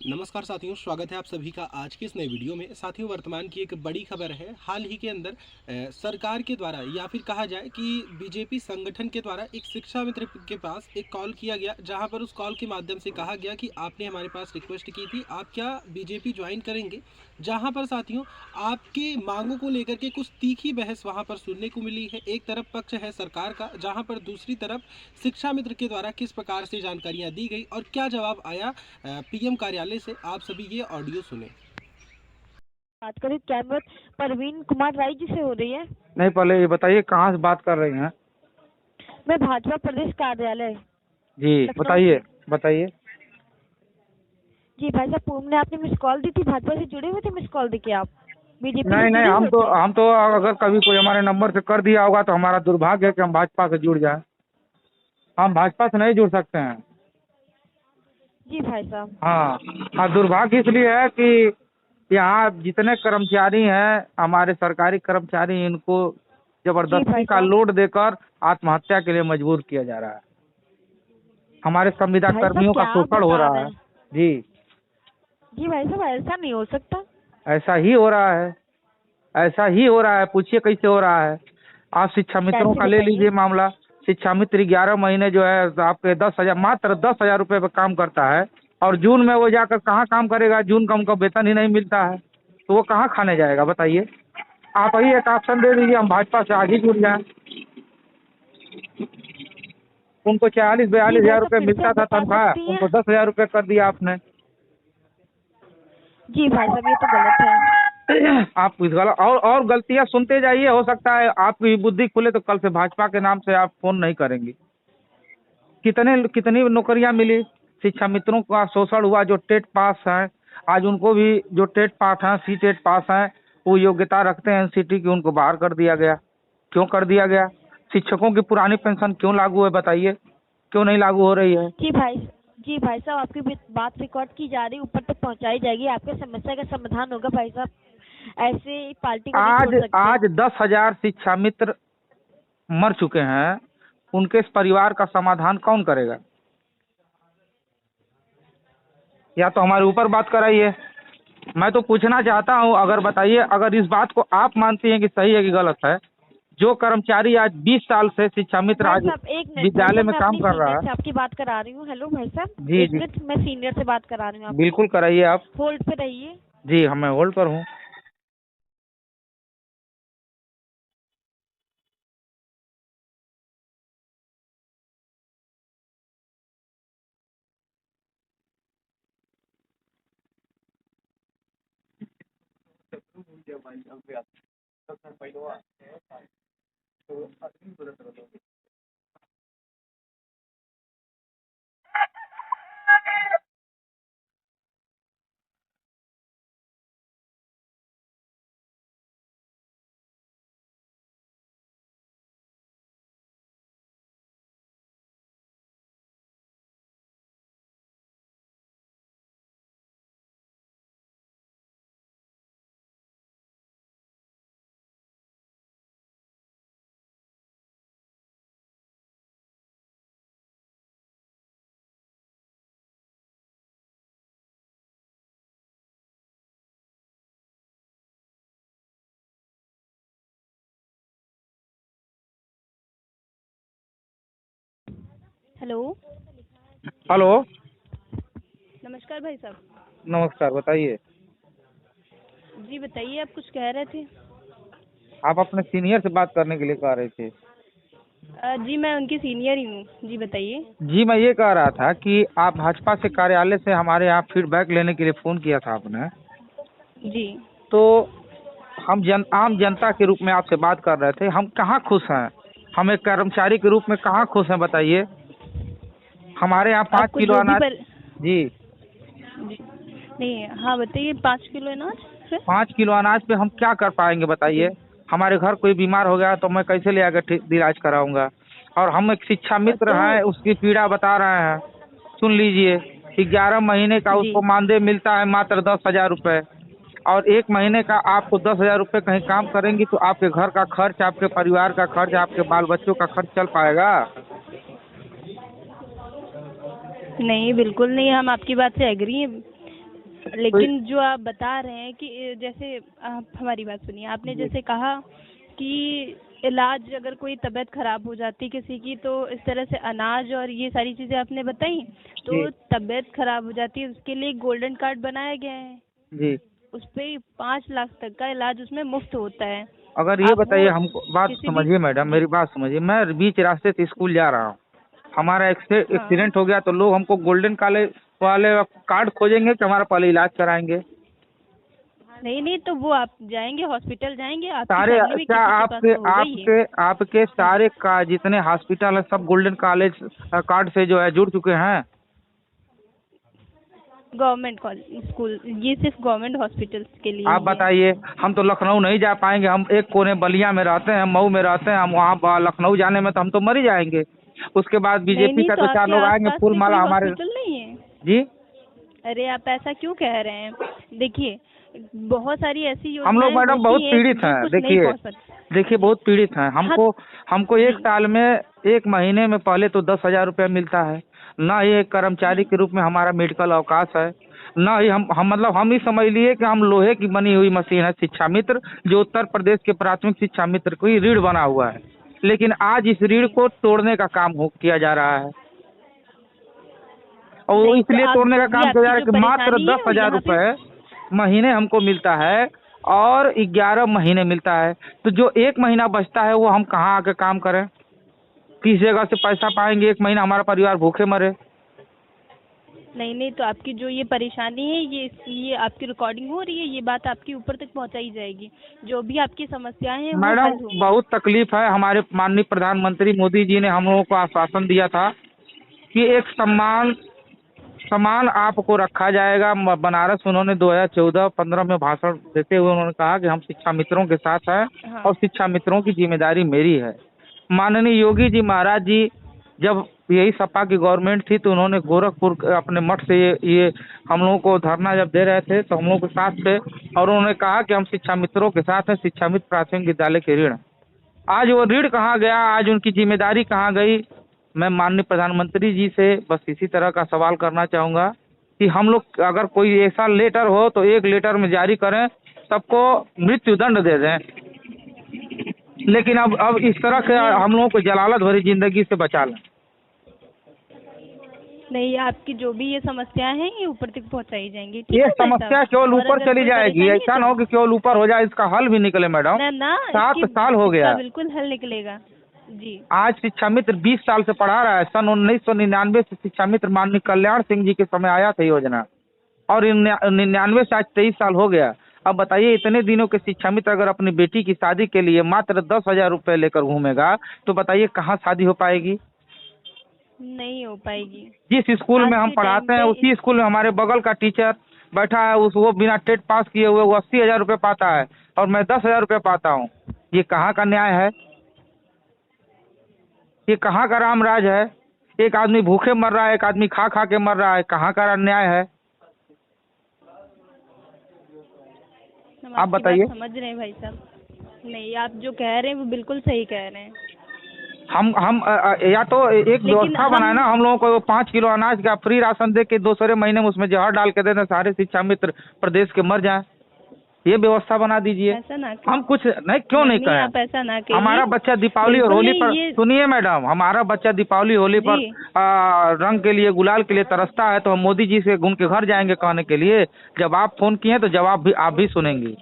नमस्कार साथियों, स्वागत है आप सभी का आज की इस नई वीडियो में। साथियों, वर्तमान की एक बड़ी खबर है। हाल ही के अंदर सरकार के द्वारा या फिर कहा जाए कि बीजेपी संगठन के द्वारा एक शिक्षा मित्र के पास एक कॉल किया गया, जहां पर उस कॉल के माध्यम से कहा गया कि आपने हमारे पास रिक्वेस्ट की थी, आप क्या बीजेपी ज्वाइन करेंगे। जहां पर साथियों आपके मांगों को लेकर के कुछ तीखी बहस वहां पर सुनने को मिली है। एक तरफ पक्ष है सरकार का, जहां पर दूसरी तरफ शिक्षा मित्र के द्वारा किस प्रकार से जानकारियां दी गई और क्या जवाब आया पीएम कार्यालय से। आप सभी ये ऑडियो सुने। बात करें क्या बात परवीन कुमार राय जी से हो रही है? नहीं, पहले ये बताइए कहाँ से बात कर रही हैं? मैं भाजपा प्रदेश कार्यालय जी लखनऊ बताइए से। बताइए। जी भाई साहब, पूनम ने आपने मिस कॉल दी थी, भाजपा से जुड़े हुए थे मिस कॉल दी के आप बीजेपी से नहीं नहीं, जुड़े हम हुए तो थे? हम तो अगर कभी कोई हमारे नंबर से कर दिया होगा तो हमारा दुर्भाग्य है कि हम भाजपा से जुड़ जाए। हम भाजपा से नहीं जुड़ सकते हैं। जी भाई साहब। हाँ हाँ, दुर्भाग्य इसलिए है कि यहाँ जितने कर्मचारी हैं, हमारे सरकारी कर्मचारी, इनको जी जबरदस्ती भाई का साहब। लोड देकर आत्महत्या के लिए मजबूर किया जा रहा है। हमारे संविदा भाई साहब कर्मियों का क्या आप शोषण हो बता रहा रहे है। हैं? जी, जी भाई साहब, ऐसा नहीं हो सकता। ऐसा ही हो रहा है, ऐसा ही हो रहा है। पूछिए कैसे हो रहा है। आप शिक्षा मित्रों कैसे का ले बताइए? लीजिए मामला। शिक्षा मित्र 11 महीने जो है तो आपके 10,000, मात्र 10,000 रुपये पे काम करता है, और जून में वो जाकर कहाँ काम करेगा? जून का उनका वेतन ही नहीं मिलता है, तो वो कहाँ खाने जाएगा बताइए। आप ही एक ऑप्शन दे दीजिए, हम भाजपा से आज ही जुड़ जाएं। उनको 40-42 जी भाई हजार साहब, रुपये फिर से मिलता आप था बता तनख्वाह, सकती हैं? उनको 10,000 रुपये कर दिया आपने। जी भाई साहब, ये तो गलत है। आप इस गलत और गलतियां सुनते जाइए, हो सकता है आपकी बुद्धि खुले तो कल से भाजपा के नाम से आप फोन नहीं करेंगे। कितनी नौकरियां मिली, शिक्षा मित्रों का शोषण हुआ। जो टेट पास हैं, आज उनको भी, जो टेट पास हैं, सी टेट पास हैं, वो योग्यता रखते हैं एनसीटी की, उनको बाहर कर दिया गया। क्यों कर दिया गया? शिक्षकों की पुरानी पेंशन क्यों लागू है बताइए, क्यों नहीं लागू हो रही है? जी भाई साहब, आपकी बात रिकॉर्ड की जा रही, ऊपर तक पहुंचाई जाएगी, आपके समस्या का समाधान होगा भाई साहब। ऐसे पार्टी को नहीं आज छोड़ सकते। आज 10,000 शिक्षा मित्र मर चुके हैं, उनके इस परिवार का समाधान कौन करेगा? या तो हमारे ऊपर बात कराइए। मैं तो पूछना चाहता हूँ, अगर बताइए, अगर इस बात को आप मानती हैं कि सही है कि गलत है, जो कर्मचारी आज 20 साल से शिक्षा मित्र भाई आज साहब एक मिनट, भाई विद्यालय साहब में मैं काम अपनी कर रहा सीनियर है। से आपकी बात करा रही हूँ। हेलो भाई साहब, जी एक जी, मिनट, मैं सीनियर से बात करा रही हूँ आपकी। बिल्कुल कराइए आप। होल्ड पे रहिए। जी, हम मैं होल्ड पर हूँ। हेलो। हेलो, नमस्कार भाई साहब। नमस्कार, बताइए। जी बताइए, आप कुछ कह रहे थे? आप अपने सीनियर से बात करने के लिए कह रहे थे। जी मैं उनकी सीनियर ही हूँ। जी बताइए। जी, मैं ये कह रहा था कि आप भाजपा से कार्यालय से हमारे यहाँ फीडबैक लेने के लिए फ़ोन किया था आपने। जी। तो हम आम जनता के रूप में आपसे बात कर रहे थे। हम कहाँ खुश हैं? हम एक कर्मचारी के रूप में कहाँ खुश हैं बताइए? हमारे यहाँ 5 आपको किलो जो भी अनाज। जी, जी नहीं, हाँ बताइए, 5 किलो अनाज फिर? 5 किलो अनाज पे हम क्या कर पाएंगे बताइए? हमारे घर कोई बीमार हो गया तो मैं कैसे ले आकर इलाज कराऊंगा? और हम एक शिक्षा मित्र तो हैं, उसकी पीड़ा बता रहे हैं। सुन लीजिए, 11 महीने का जी उसको मानदेय मिलता है मात्र 10,000 रुपये, और 1 महीने का आपको 10,000 रुपये कहीं काम करेंगी तो आपके घर का खर्च, आपके परिवार का खर्च, आपके बाल बच्चों का खर्च चल पाएगा? नहीं, बिल्कुल नहीं, हम आपकी बात से एग्री हैं। लेकिन जो आप बता रहे हैं कि जैसे आप हमारी बात सुनिए, आपने जैसे कहा कि इलाज अगर कोई तबीयत खराब हो जाती किसी की तो इस तरह से अनाज और ये सारी चीजें आपने बताई, तो जी तबीयत खराब हो जाती है उसके लिए गोल्डन कार्ड बनाया गया है, जी। उस पे 5 लाख तक का इलाज उसमें मुफ्त होता है। अगर ये आप बताइए वो हमको, बात किसी भी समझिए मैडम, जी मेरी बात समझिए। मैं बीच रास्ते से स्कूल जा रहा हूँ, हमारा हाँ, एक्सीडेंट हो गया तो लोग हमको गोल्डन कॉलेज वाले कार्ड खोजेंगे कि हमारा पहले इलाज कराएंगे? नहीं तो वो आप जाएंगे हॉस्पिटल जाएंगे, आपकी सारे फैमिली में क्या किसी के पास आपके तो होगा ही है। आपके आपके सारे का जितने हॉस्पिटल है सब गोल्डन कॉलेज कार्ड से जो है जुड़ चुके हैं? गवर्नमेंट स्कूल, ये सिर्फ गवर्नमेंट हॉस्पिटल्स के लिए आप ही है। बताइए, हम तो लखनऊ नहीं जा पाएंगे, हम एक कोने बलिया में रहते हैं, मऊ में रहते हैं, हम वहाँ लखनऊ जाने में तो हम तो मर ही जाएंगे। उसके बाद बीजेपी नहीं का तो तो 4 आपके लोग आएंगे आसपास फूल में माला कोई हमारे। हॉस्पिटल नहीं है? जी, अरे आप ऐसा क्यों कह रहे हैं? देखिए, बहुत सारी ऐसी हम लोग योजनाएं मैडम बहुत होती हैं पीड़ित जो हैं। कुछ नहीं देखिए पहुंच सकती। देखिए बहुत पीड़ित हैं। हाँ हमको एक जी, साल में, एक महीने में पहले तो 10,000 रुपया मिलता है। ना ही एक कर्मचारी के रूप में हमारा मेडिकल अवकाश है, ना ही हम मतलब हम ही समझ लिए कि हम लोहे की बनी हुई मशीन है शिक्षा मित्र, जो उत्तर प्रदेश के प्राथमिक शिक्षा मित्र को ही रीढ़ बना हुआ है। लेकिन आज इस रीढ़ जी। को तोड़ने का काम किया जा रहा है, और वो नहीं तो इसलिए आप तोड़ने का जो भी काम किया जा आपकी रहा है जो कि मात्र परेशानी है वो 10,000 यहाँ पे रुपये महीने हमको मिलता है, और 11 महीने मिलता है। तो जो एक महीना बचता है वो हम कहाँ आके काम करें? किस जगह से पैसा पाएंगे? एक महीना हमारा परिवार भूखे मरे। नहीं तो आपकी जो ये परेशानी है ये आपकी रिकॉर्डिंग हो रही है, ये बात आपके ऊपर तक पहुंचाई जाएगी। जो भी आपकी समस्याएं हैं वो मैडम हल होंगी। बहुत तकलीफ है। हमारे माननीय प्रधानमंत्री मोदी जी ने हम लोगों को आश्वासन दिया था कि एक सम्मान आपको रखा जाएगा। बनारस उन्होंने 2014-15 में भाषण देते हुए उन्होंने कहा कि हम शिक्षा मित्रों के साथ हैं, हाँ और शिक्षा मित्रों की जिम्मेदारी मेरी है। माननीय योगी जी महाराज जी जब यही सपा की गवर्नमेंट थी तो उन्होंने गोरखपुर अपने मठ से ये हम लोगों को धरना जब दे रहे थे तो हम लोगों के साथ थे, और उन्होंने कहा कि हम शिक्षा मित्रों के साथ हैं, शिक्षा मित्र प्राथमिक विद्यालय के ऋण। आज वो ऋण कहाँ गया? आज उनकी जिम्मेदारी कहाँ गई? मैं माननीय प्रधानमंत्री जी से बस इसी तरह का सवाल करना चाहूँगा कि हम लोग अगर कोई ऐसा लेटर हो तो एक लेटर में जारी करें, सबको मृत्यु दंड दे दें, लेकिन अब इस तरह से हम लोगों को जलालत भरी जिंदगी से बचा लें। नहीं, आपकी जो भी ये समस्याएं हैं ये ऊपर तक पहुंचाई जाएंगी, ठीक ये है भाई समस्या साहब? केवल और ऊपर अगर चली कोई जाएगी, परेशानी ऐसा है ना हो कि केवल ऊपर हो जाए, इसका हल भी निकले मैडम। ना 7 इसकी साल हो गया। इसका बिल्कुल हल निकलेगा जी। आज शिक्षा मित्र 20 साल से पढ़ा रहा है। सन 1999 से शिक्षा मित्र माननीय कल्याण सिंह जी के समय आया था योजना, और 99 से आज 23 साल हो गया। अब बताइए, इतने दिनों के शिक्षा मित्र अगर अपनी बेटी की शादी के लिए मात्र 10,000 रुपये लेकर घूमेगा तो बताइए कहाँ शादी हो पाएगी? नहीं हो पाएगी। जिस स्कूल में आज हम के पढ़ाते टाइम हैं पे उसी स्कूल में हमारे बगल का टीचर बैठा है, वो बिना टेट पास किए हुए वो 80,000 रुपये पाता है, और मैं 10,000 रुपये पाता हूँ। ये कहाँ का न्याय है? ये कहाँ का राम राज है? एक आदमी भूखे मर रहा है, एक आदमी खा खा के मर रहा है, कहाँ का अन्याय है? हम आप आपकी बताइए। बात समझ रहे हैं भाई साहब। नहीं, आप जो कह रहे हैं वो बिल्कुल सही कह रहे हैं। हम या तो एक व्यवस्था बनाए ना, हम लोगों को वो 5 किलो अनाज का फ्री राशन दे के दूसरे महीने में उसमें जहर डाल के दे दें, सारे शिक्षा मित्र प्रदेश के मर जाएं। ये व्यवस्था बना दीजिए। ऐसा ना हम कुछ नहीं, क्यों नहीं कहें? आप ऐसा ना कहिए। हमारा बच्चा दीपावली और बिल्कुल होली नहीं, पर, ये सुनिए मैडम, हमारा बच्चा दीपावली होली पर जी। रंग के लिए, गुलाल के लिए तरसता है, तो हम मोदी जी से उनके घर जाएंगे कहने के लिए। जब आप फोन किए तो जवाब भी आप भी सुनेंगी,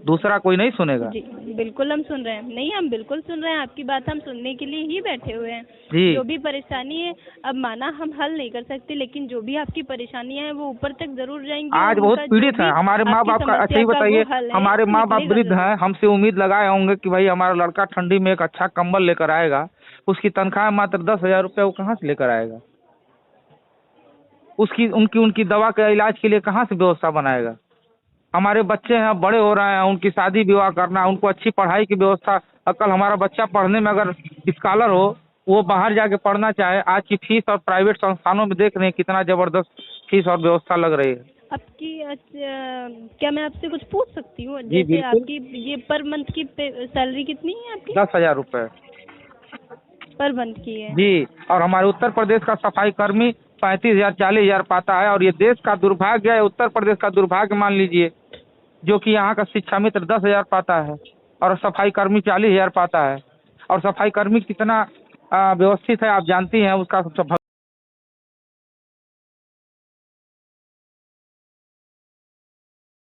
दूसरा कोई नहीं सुनेगा। जी बिल्कुल हम सुन रहे हैं। नहीं, हम बिल्कुल सुन रहे हैं, आपकी बात हम सुनने के लिए ही बैठे हुए हैं। जी। जो भी परेशानी है, अब माना हम हल नहीं कर सकते, लेकिन जो भी आपकी परेशानियां हैं वो ऊपर तक जरूर जाएंगी। आज और बहुत उनका पीड़ित जो हैं भी हमारे माँ आपकी बाप का। अच्छा समस्या ही का बताइए, वो हल है, हमारे वो माँ बाप निकलेगा वृद्ध जरूर। हैं, हमसे उम्मीद लगाए होंगे कि भाई हमारा लड़का ठंडी में एक अच्छा कंबल लेकर आएगा। उसकी तनख्वाह मात्र 10,000 रुपये, वो कहाँ से लेकर आएगा? उनकी दवा के इलाज के लिए कहाँ से व्यवस्था बनाएगा? हमारे बच्चे हैं, बड़े हो रहे हैं, उनकी शादी विवाह करना, उनको अच्छी पढ़ाई की व्यवस्था। कल हमारा बच्चा पढ़ने में अगर स्कॉलर हो, वो बाहर जाके पढ़ना चाहे, आज की फीस और प्राइवेट संस्थानों में देख रहे हैं कितना जबरदस्त फीस और व्यवस्था लग रही है। आपकी क्या मैं आपसे कुछ पूछ सकती हूँ? जी, जैसे बिल्कुल। आपकी ये पर मंथ की सैलरी कितनी है आपकी? 10,000 रुपये पर मंथ की है? जी। और हमारे उत्तर प्रदेश का सफाई कर्मी 35,000 40,000 पाता है। और ये देश का दुर्भाग्य है, उत्तर प्रदेश का दुर्भाग्य मान लीजिए, जो कि यहाँ का शिक्षा मित्र 10,000 पाता है और सफाई कर्मी 40,000 पाता है। और सफाई कर्मी कितना व्यवस्थित है आप जानती हैं, उसका